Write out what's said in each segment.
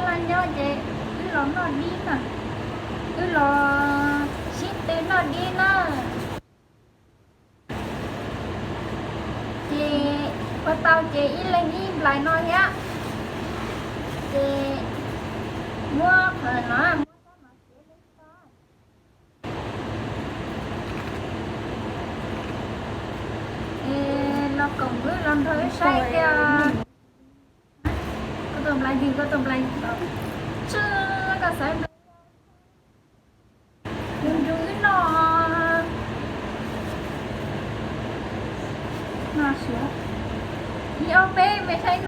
là nhớ chị cứ lo nó đi nè cứ lo ship tới nó đi nè chị có tao chị ít lên đi lại nói nhá chị mua phải nó nó cùng với lần thứ sai kia có tầm lại gì có tầm lại chứ có sai đừng đừng nó sửa đi ô bê mày thấy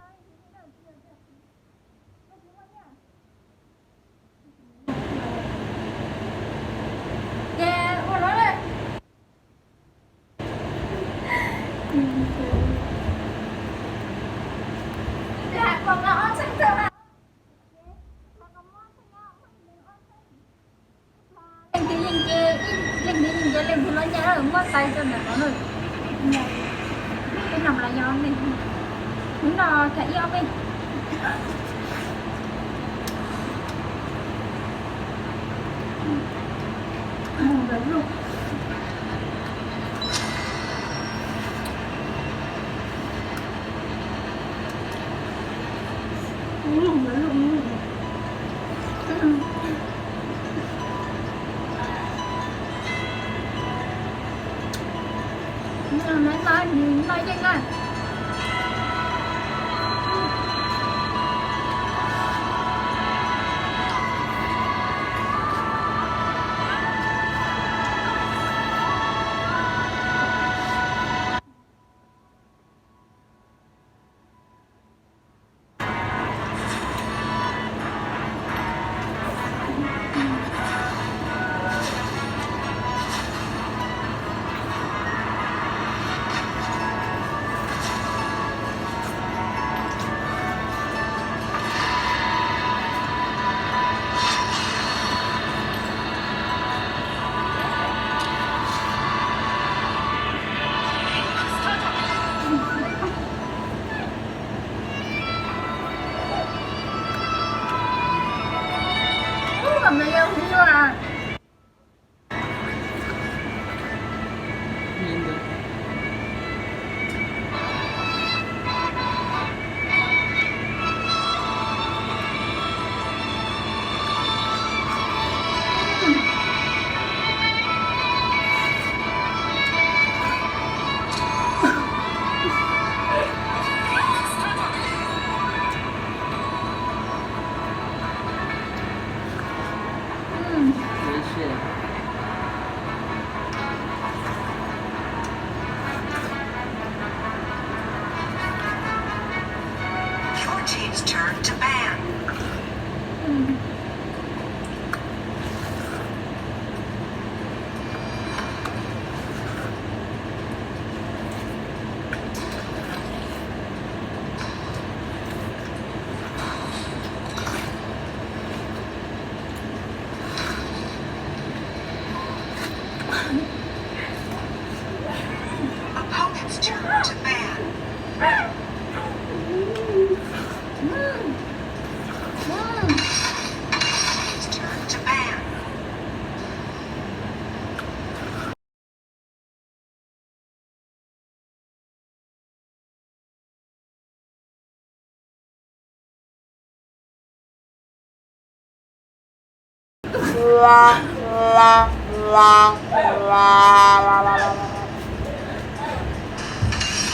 yeah ủa nói đây dạ còn nó chắc chắn là lên thì nó nhá rồi mất tay cho mẹ nó rồi cái nằm là do mình muốn nó chạy do mình vậy luôn vậy luôn nói nhanh rồi cầm này không chưa à nhìn được没事 Your team's turn to ban. Opponent's turn to ban. Team's turn to ban.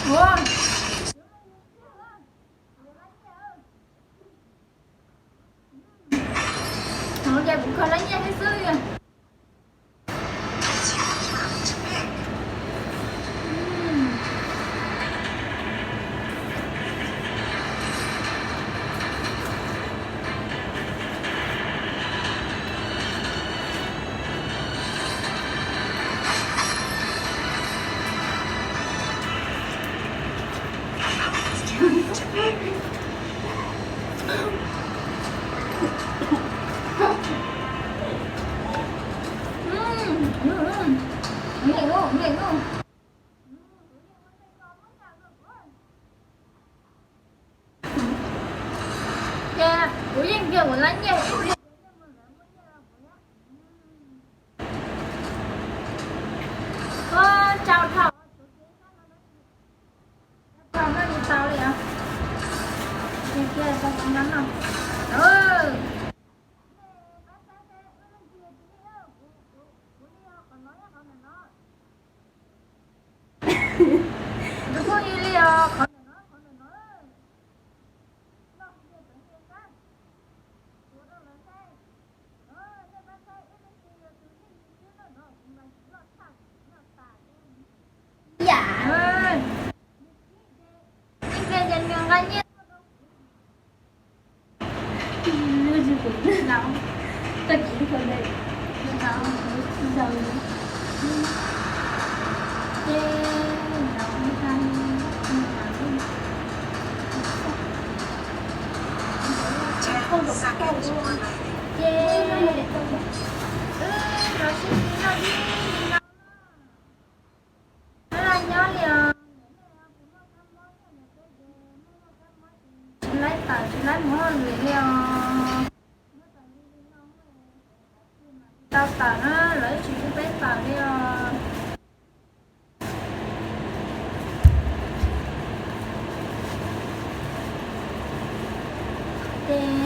ủa nó giờ cũng không lấy nha cái xưa kìa It's your turn to pick. Opponent's turn to pick. nghỉ ngủ yeah à của dân kia của lãnh nhiều có chào thảo thảo nó đi tao đi à dân kia sao không ngắn không ừ Đúng không Yulia? Khỏi nói, khỏi nói. Nó không biết tưởng nhiên đó. Của đâu là sai. Cái bác sai ít lên thì tự nhiên chứ nó cũng là nó sai, nó sai. Dạ. Những cái dân nhân cá nhân. Lưu gì cũng đâu. Ta chỉ thôi đây. Đâu, đâu. Ten seconds remaining. Tao tao nó lấy chuyện của bé tao đi Tê